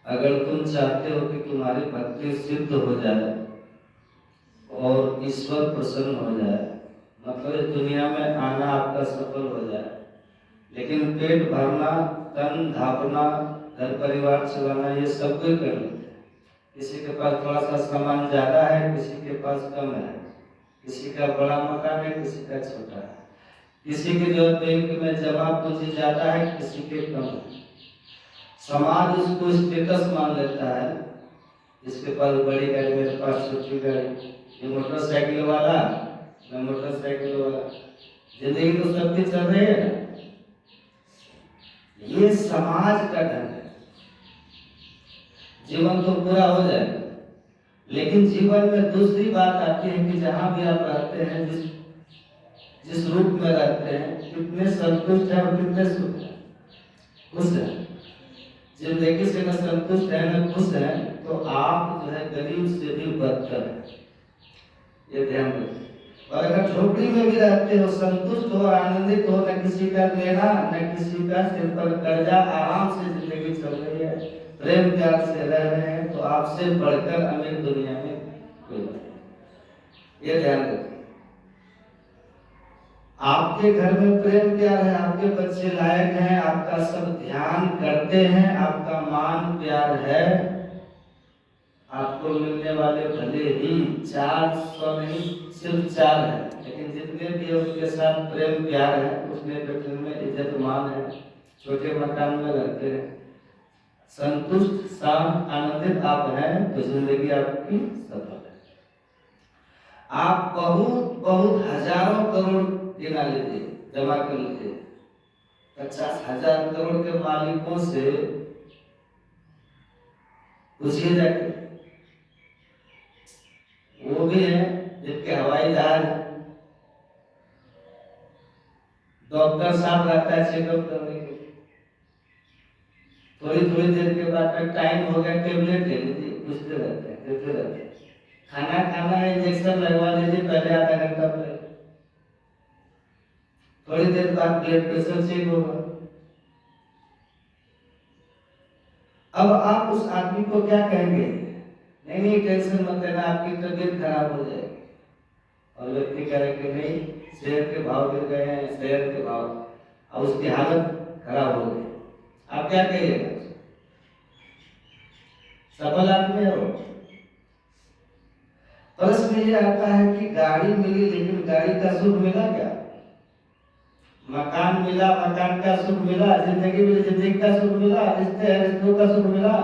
अगर तुम चाहते हो कि तुम्हारी भक्ति सिद्ध हो जाए और ईश्वर प्रसन्न हो जाए, मतलब इस दुनिया में आना आपका सफल हो जाए, लेकिन पेट भरना, तन ढांपना, घर परिवार चलाना ये सब कोई कर लेते हैं। किसी के पास थोड़ा सा सामान ज्यादा है, किसी के पास कम है, किसी का बड़ा मकान है, किसी का छोटा है, किसी के जो बैंक में जमा पूंजी ज्यादा है, किसी के कम है। समाज उसको स्टेटस मान लेता है, जिसके पास बड़ी गाड़ी, मेरे पास छोटी गाड़ी, ये मोटरसाइकिल वाला, मैं मोटरसाइकिल वाला। जिंदगी तो सबकी चल रही है ना, ये समाज का ढंग है। जीवन तो पूरा हो जाएगा, लेकिन जीवन में दूसरी बात आती है कि जहां भी आप रहते हैं, जिस रूप में रहते हैं, कितने संतुष्ट है और कितने सुख है, खुश है। जिंदगी से न संतुष्ट है न खुश है, तो आप जो है गरीब से भी बदतर है, ये ध्यान रखें। और अगर झोपड़ी में भी रहते हो, संतुष्ट हो, आनंदित हो, न किसी का लेना न किसी का सिर पर कर्जा, आराम से जिंदगी चल रही है, प्रेम प्यार से रह रहे हैं, तो आपसे बढ़कर अमीर दुनिया में कोई नहीं। ये ध्यान रखें। आपके घर में प्रेम प्यार है, आपके बच्चे लायक हैं, आपका सब ध्यान करते हैं, आपका मान प्यार है, आपको मिलने वाले भले ही 400 नहीं, सिर्फ 4 है, लेकिन जितने भी है उनके साथ प्रेम प्यार है, उतने बेटन में इज्जत मान है, छोटे मकान में रहते हैं, संतुष्ट शांत आनंदित आप हैं, तो जिंदगी आपकी सफल है। आप बहुत बहुत हजारों करोड़ गिना लीजिए, जमा कर लीजिए, 50,000 करोड़ के मालिकों से पूछिए जाके, वो भी है जिनके हवाई जहाज, डॉक्टर साहब रहता है चेकअप करने के, थोड़ी थोड़ी देर के बाद में टाइम हो गया, टेबलेट ले लीजिए, पूछते रहते हैं, देते रहते हैं। खाना खाना है, इंजेक्शन लगवा लीजिए पहले आधा घंटा पहले, थोड़ी देर बाद ब्लड प्रेशर चेक होगा। अब आप उस आदमी को क्या कहेंगे? नहीं नहीं टेंशन मत लेना, आपकी तबीयत खराब हो जाएगी। और व्यक्ति कह रहे कि नहीं, शेयर के भाव गिर गए हैं, शेयर के भाव, और उसकी हालत खराब हो गई, आप क्या कहिएगा? सफल आदमी है वो? प्रश्न ये आता है कि गाड़ी मिली, लेकिन गाड़ी का सुख मिला क्या? मकान मिला, मकान का सुख मिला, जिंदगी मिली, जिंदगी का सुख मिला, रिश्ते हैं, रिश्तों का सुख मिला?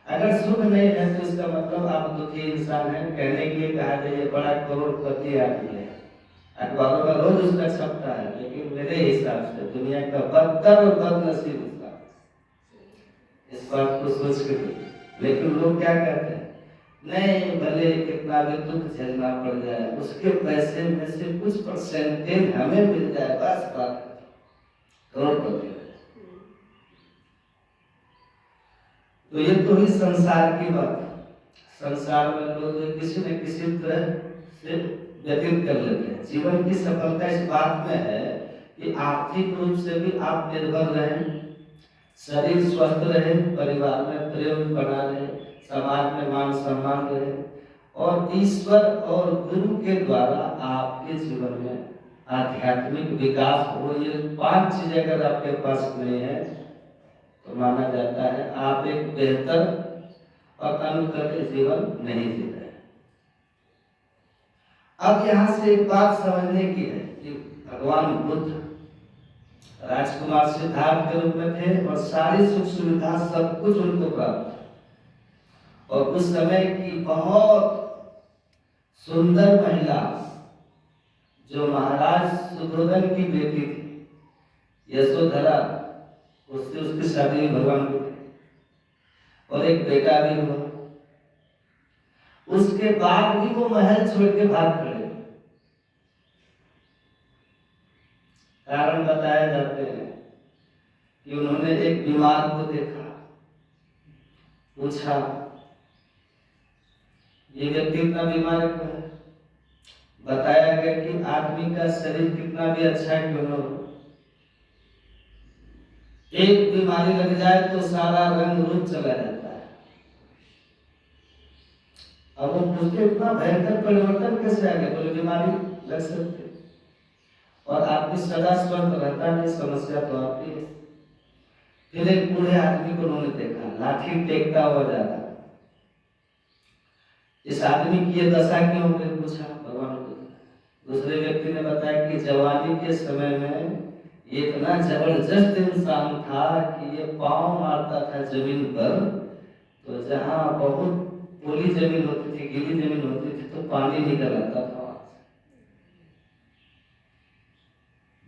अगर सुख नहीं है तो इसका मतलब आप दुखी इंसान हैं। कहने के लिए कहा जाए बड़ा करोड़पति आदमी है, अखबारों में रोज उसका छपता है, लेकिन मेरे हिसाब से दुनिया का बदतर और बदनसीब इंसान, इस बात को सोच के। लेकिन लोग क्या कहते हैं? नहीं, भले कितना भी दुख झेलना पड़ जाए, उसके पैसे में से कुछ परसेंटेज हमें मिल जाए, बस बात करोड़पति। तो ये तो ही संसार की बात है। संसार में लोग किसी न किसी तरह से व्यतीत कर लेते हैं। जीवन की सफलता इस बात में है कि आर्थिक रूप से भी आप निर्भर रहें, शरीर स्वस्थ रहे, परिवार में प्रेम बना रहे, समाज में मान सम्मान रहे, और ईश्वर और गुरु के द्वारा आपके जीवन में आध्यात्मिक विकास हो। ये 5 चीजें अगर आपके पास नहीं है तो माना जाता है आप एक बेहतर और अनुकरणीय जीवन नहीं जी रहे। अब यहां से एक बात समझने की है कि भगवान बुद्ध राजकुमार सिद्धार्थ के रूप में थे और सारी सुख सुविधा सब कुछ उनको प्राप्त था, और उस समय की बहुत सुंदर महिला जो महाराज सुधोधन की बेटी थी, यशोधरा, उससे उसकी शादी भगवान को और एक बेटा भी हुआ। उसके बाद भी वो महल छोड़ के भाग खड़े। कारण बताए जाते हैं कि उन्होंने एक बीमार को देखा, पूछा ये व्यक्ति इतना बीमार क्यों है? बताया गया कि आदमी का शरीर कितना भी अच्छा क्यों न हो, एक बीमारी लग जाए तो सारा रंग रूप चला जाता है। अब वो पूछते इतना भयंकर परिवर्तन कैसे आ गया, बोले बीमारी लग सकती है और आदमी सदा स्वस्थ रहता नहीं, समस्या तो आती है। फिर एक बूढ़े आदमी को उन्होंने देखा लाठी टेकता हुआ जा रहा, इस आदमी की ये दशा क्यों हो गई, पूछा भगवान को। दूसरे व्यक्ति ने बताया कि जवानी के समय में ये इतना जबरदस्त इंसान था कि ये पांव मारता था जमीन पर, तो जहां बहुत पोली जमीन होती थी, गीली जमीन होती थी, तो पानी निकल आता था।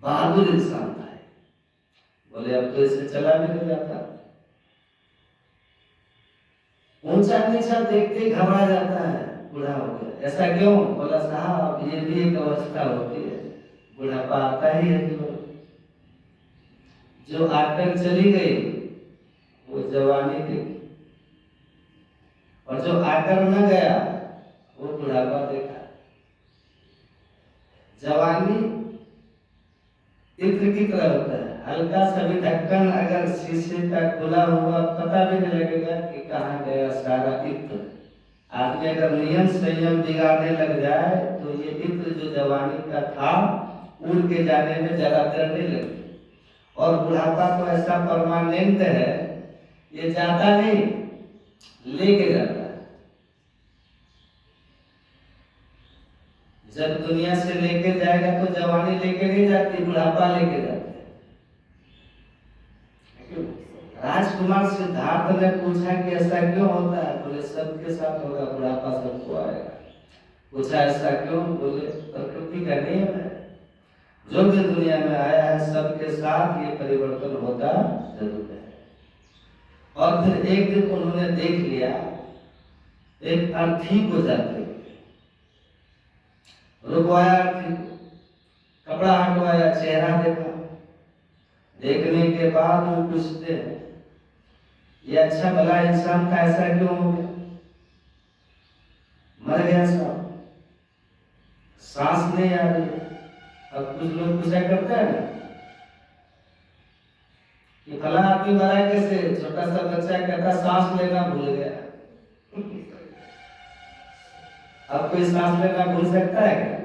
बहादुर इंसान था। बोले अब तो इसे चला भी नहीं जाता, ऊंचा नीचा देखते घबरा जाता है, बूढ़ा हो गया। ऐसा क्यों, बोला साहब ये भी एक अवस्था होती है, बुढ़ापा आता ही है जीवन। जो आकर चली गई वो जवानी देखी, और जो आकर न गया वो बुढ़ापा देखा। जवानी इत्र की तरह होता है, हल्का सा भी ढक्कन अगर शीशे का खुला हुआ पता भी नहीं लगेगा कि कहाँ गया सारा इत्र। आदमी अगर नियम संयम बिगाड़ने लग जाए तो ये इत्र जो जवानी का था उड़ के जाने में ज्यादा देर नहीं लगती। और बुढ़ापा तो ऐसा परमानेंट है, ये जाता नहीं, लेके जाता है। जब दुनिया से लेके जाएगा तो जवानी लेके नहीं जाती, बुढ़ापा लेके जाती है। राजकुमार सिद्धार्थ ने पूछा कि ऐसा क्यों होता है, बोले सबके साथ होगा, बुढ़ापा सबको आएगा। पूछा ऐसा क्यों, बोले प्रकृति का नियम है, जो भी दुनिया में आया है सबके साथ ये परिवर्तन होता जरूर है। और फिर एक दिन उन्होंने देख लिया एक अर्थी को जाते, रुकवाया अर्थी, कपड़ा हटवाया, चेहरा देखा। देखने के बाद वो पूछते हैं ये अच्छा भला इंसान का ऐसा क्यों हो गया, मर गया साहब, सांस नहीं आ रही है। अब कुछ लोग पूछा करते हैं ना कि फला आदमी मरा कैसे, छोटा सा बच्चा कहता सांस लेना भूल गया। अब कोई सांस लेना भूल सकता है क्या,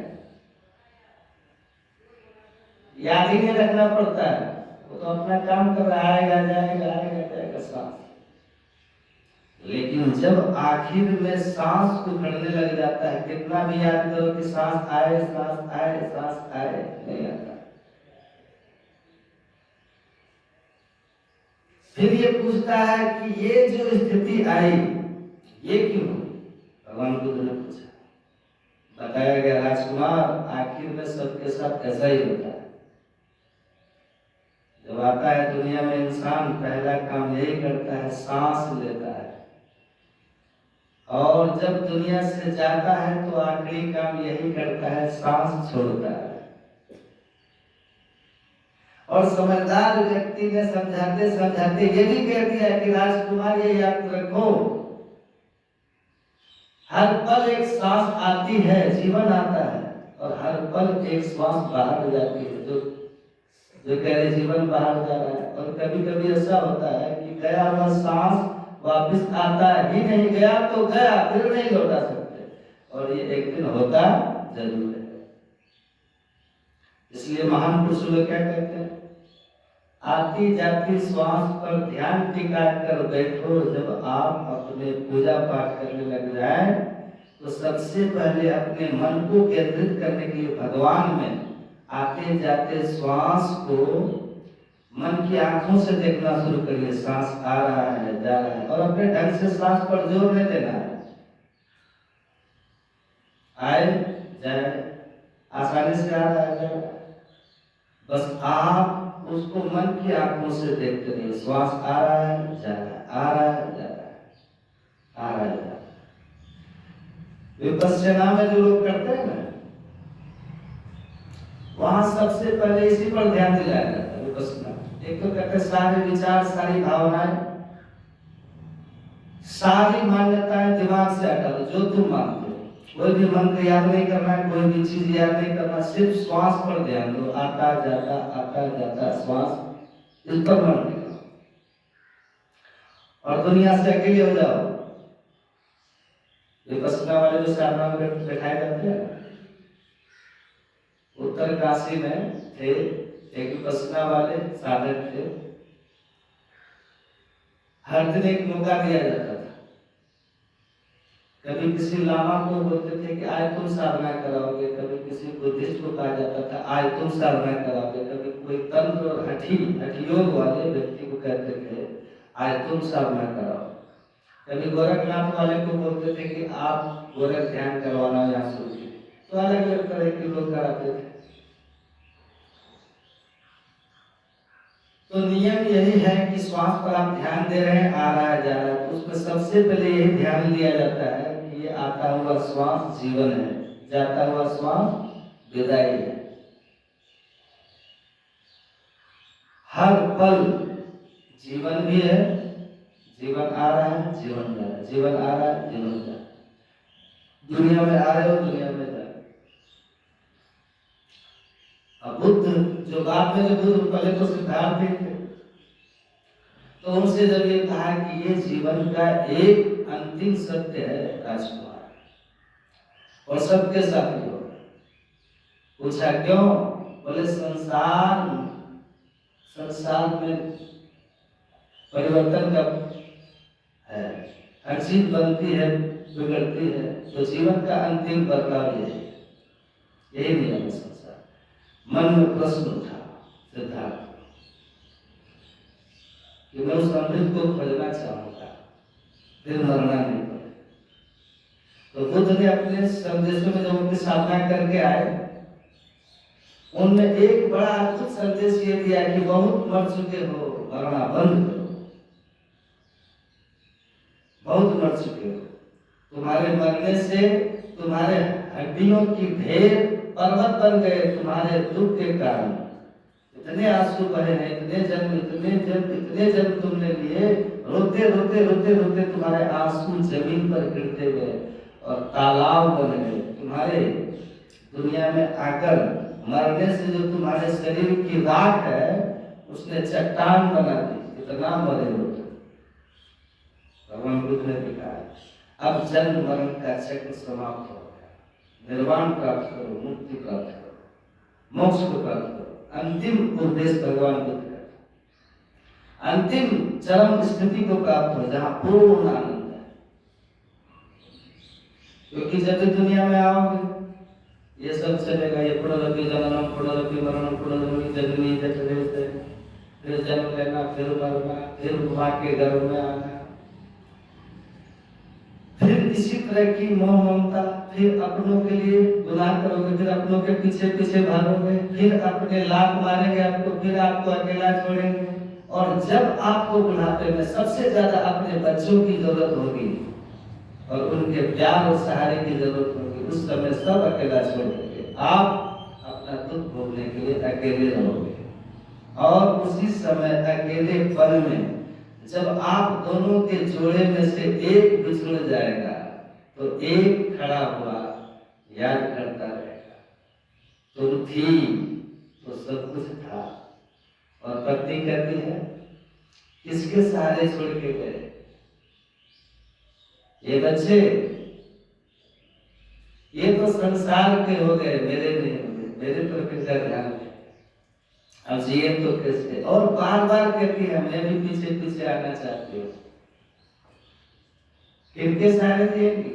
याद ही नहीं रखना पड़ता है, वो तो अपना काम कर रहा है, आएगा जाएगा आएगा जाएगा सांस। लेकिन जब आखिर में सांस उखड़ने लग जाता है, कितना भी याद करो कि सांस आए सांस आए सांस आए, नहीं आता। फिर ये पूछता है कि ये जो स्थिति आई ये क्यों हुई, भगवान बुद्ध ने पूछा। बताया गया राजकुमार आखिर में सबके साथ ऐसा ही होता है। जब आता है दुनिया में इंसान पहला काम यही करता है, सांस लेता है, और जब दुनिया से जाता है तो आखिरी काम यही करता है, सांस छोड़ता है। और समझदार व्यक्ति ने समझाते समझाते ये भी कह दिया कि राजकुमार ये याद रखो, हर पल एक सांस आती है, जीवन आता है, और हर पल एक श्वास बाहर जाती है, जो कह रहे जीवन बाहर जा रहा है। और कभी कभी ऐसा होता है कि गया हुआ सांस वापस आता ही नहीं, गया तो गया, फिर नहीं लौटा सकते, और ये एक दिन होता जरूर है। इसलिए महान पुरुष लोग क्या कहते हैं, आती जाती श्वास पर ध्यान टिका कर बैठो, जब आप अपने पूजा पाठ करने लग जाए तो सबसे पहले अपने मन को केंद्रित करने के लिए भगवान में आते जाते श्वास को मन की आंखों से देखना शुरू करिए, सांस आ रहा है जा रहा है, और अपने ढंग से सांस पर जोर नहीं देना है, आए जाए आसानी से आ रहा है जा रहा है, बस आप उसको मन की आंखों से देखते रहिए, श्वास आ रहा है जा रहा है, आ रहा है जा रहा है, आ रहा है जा रहा है। विपश्यना में जो लोग करते हैं ना, वहां सबसे पहले इसी पर ध्यान दिलाया जाता है। विपश्यना एक तो कहते सारे विचार, सारी भावनाएं, सारी मान्यताएं दिमाग से हटा दो, जो तुम मानते हो। कोई भी मंत्र याद नहीं करना है, कोई भी चीज याद नहीं करना, सिर्फ श्वास पर ध्यान दो, आता जाता श्वास, इस पर मन देना, और दुनिया से अकेले हो जाओ। विपश्यना वाले साधना में बैठाए जाते हैं। उत्तर काशी में थे एक विपश्यना वाले साधक थे, हर दिन एक मौका दिया जाता था। कभी किसी लामा को बोलते थे कि आज तुम साधना कराओगे, कभी किसी बुद्धिस्ट को कहा जाता था आज तुम साधना कराओगे, कभी कोई तंत्र और हठयोग वाले व्यक्ति को कहते थे आज तुम साधना कराओ, कभी गोरखनाथ वाले को बोलते थे कि आप गोरख ध्यान करवाना यहाँ शुरू कीजिए। तो अलग अलग तरह के लोग कराते थे। तो नियम यही है कि श्वास पर आप ध्यान दे रहे हैं, आ रहा है जा रहा है, तो उसमें सबसे पहले यही ध्यान दिया जाता है कि ये आता हुआ श्वास जीवन है, जाता हुआ श्वास विदाई है। हर पल जीवन भी है, जीवन आ रहा है, जीवन जा रहा है, जीवन आ रहा है, जीवन जा रहा है। दुनिया में आ रहे हो, दुनिया में जा रहे हो। अब बुद्ध जो बाद में बुद्ध पहले तो सिद्धार्थ थे, तो उनसे जब ये कहा कि ये जीवन का एक अंतिम सत्य है राजकुमार, और सबके साथ ही होगा। पूछा क्यों? बोले संसार में परिवर्तन का है, हर चीज बनती है बिगड़ती है, तो जीवन का अंतिम बदलाव यही नियम है संसार। मन में प्रश्न उठा सिद्धार्थ कि मैं उस अमृत को खोजना चाहूंगा, फिर मरना नहीं पड़े। तो बुद्ध ने अपने संदेशों में जब उनकी साधना करके आए, उनमें एक बड़ा अद्भुत संदेश ये दिया कि बहुत मर चुके हो, मरना बंद करो, बहुत मर चुके हो, तुम्हारे मरने से तुम्हारे हड्डियों की ढेर पर्वत बन गए, तुम्हारे दुख के कारण इतने आंसू बहे हैं, इतने जन्म तुमने लिए, रोते रोते रोते रोते तुम्हारे आंसू जमीन पर गिरते गए और तालाब बन गए। तुम्हारे दुनिया में आकर मरने से जो तुम्हारे शरीर की राख है उसने चट्टान बना दी, इतना मरे हो। भगवान बुद्ध ने कहा अब जन्म मरण का चक्र समाप्त हो गया, निर्वाण प्राप्त करो, मुक्ति प्राप्त करो, मोक्ष को प्राप्त करो। अंतिम उपदेश भगवान बुद्ध का, अंतिम चरम स्थिति को प्राप्त हो जहां पूर्ण आनंद है। क्योंकि जब दुनिया में आओगे ये सब चलेगा, ये पुनरपि जननम पुनरपि मरणम पुनरपि जननी जठरे से, फिर जन्म लेना, फिर मरना, फिर मां के गर्भ में आना, फिर इसी तरह की मोह ममता, फिर अपनों के लिए गुनाह करोगे, फिर अपनों के पीछे पीछे भागोगे, फिर अपने लात मारेंगे आपको, फिर आपको अकेला छोड़ेंगे। और जब आपको बुढ़ापे में सबसे ज्यादा अपने बच्चों की जरूरत होगी और उनके प्यार और सहारे की जरूरत होगी, उस समय सब अकेला छोड़ देंगे, आप अपना दुख भोगने के लिए अकेले रहोगे। और उसी समय अकेले पल में जब आप दोनों के जोड़े में से एक बिछड़ जाएगा तो एक खड़ा हुआ याद करता रहेगा, तुम थी तो सब कुछ था। और पत्नी कहती है किसके सहारे छोड़ के गए ये बच्चे, ये तो संसार के हो गए, मेरे नहीं हो गए, मेरे पर किसका ध्यान है, अब जिए तो कैसे। और बार बार कहती है मैं भी पीछे पीछे आना चाहती हूँ, किनके सहारे जिएगी?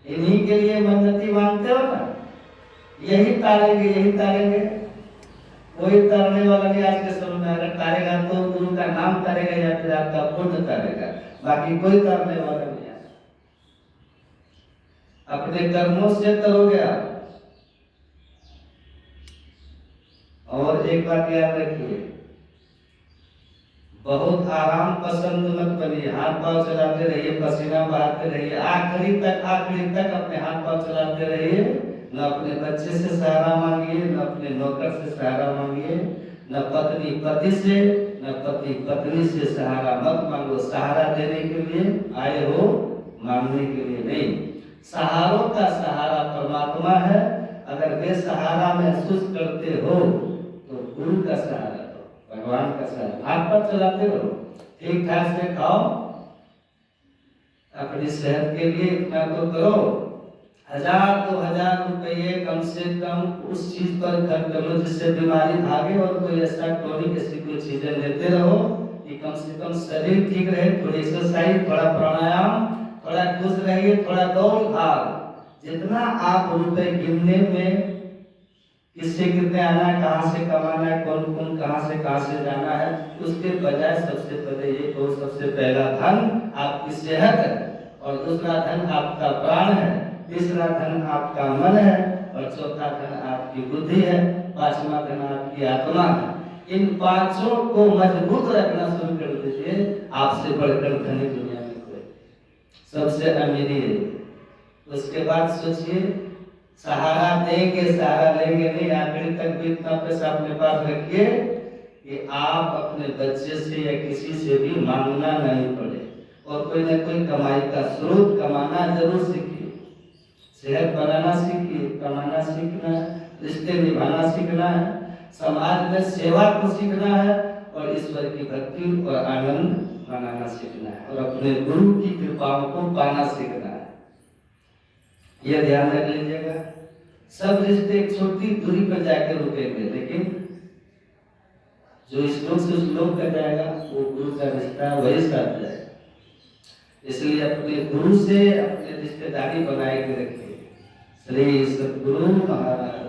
इन्हीं के लिए मन्नती मांगते हो ना, यही तारेंगे, यही तारेंगे। कोई तारने वाला नहीं आज के समय में, अगर तारेगा तो गुरु का नाम तारेगा या फिर आपका पुण्य तारेगा, बाकी कोई तारने वाला नहीं है। अपने कर्मों से तरोगे आप। और एक बात याद रखिए, बहुत आराम पसंद मत बनिए, हाथ पांव चलाते रहिए, पसीना बहाते रहिए, आखिरी तक अपने हाथ पांव चलाते रहिए। न अपने बच्चे से सहारा मांगिए, न अपने नौकर से सहारा मांगिए, न पत्नी पति से, न पति पत्नी से सहारा मत मांगो। सहारा देने के लिए आए हो, मांगने के लिए नहीं। सहारों का सहारा परमात्मा है। अगर वे सहारा महसूस करते हो तो गुरु का सहारा दो, भगवान का सहारा। हाथ पर चलाते रहो, ठीक ठाक से खाओ, अपनी सेहत के लिए इतना तो करो, 1000-2000 रुपये कम से कम उस चीज पर खर्च करो जिससे बीमारी भागे, और कोई ऐसा टॉनिक ऐसी कोई चीजें लेते रहो कि कम से कम शरीर ठीक रहे। थोड़ी एक्सरसाइज, थोड़ा प्राणायाम, थोड़ा खुश रहिए, थोड़ा दौड़ भाग। जितना आप रुपए गिनने में किससे कितने आना है, कहाँ से कमाना है, कौन कौन कहाँ से जाना है, उसके बजाय सबसे पहले ये कहो, सबसे पहला धन आपकी सेहत है, और दूसरा धन आपका प्राण है, तीसरा धन आपका मन है, और चौथा धन आपकी बुद्धि है, पांचवा धन आपकी आत्मा है। इन पांचों को मजबूत रखना शुरू कर दीजिए। आपसे बढ़कर धनी दुनिया में कोई, सबसे अमीरी है। उसके बाद सोचिए, सहारा देंगे, सहारा लेंगे नहीं, आखिरी तक भी इतना पैसा अपने पास रखिए कि आप अपने बच्चे से या किसी से भी मांगना नहीं पड़े, और कोई ना कोई कमाई का स्रोत कमाना जरूर सीखिए। सेहत बनाना सीखिए, कमाना सीखना है, रिश्ते निभाना सीखना है, समाज में सेवा को सीखना है, और ईश्वर की भक्ति और आनंद मनाना सीखना है, और अपने गुरु की कृपाओं को पाना सीखना है। यह ध्यान रख लीजिएगा। सब रिश्ते एक छोटी दूरी पर जाकर रुकेंगे, लेकिन जो श्लोक से श्लोक कर जाएगा वो गुरु का रिश्ता वही साथ जाएगा। इसलिए अपने गुरु से अपने रिश्तेदारी बनाए के रखिए। श्री सद्गुरु महाराज।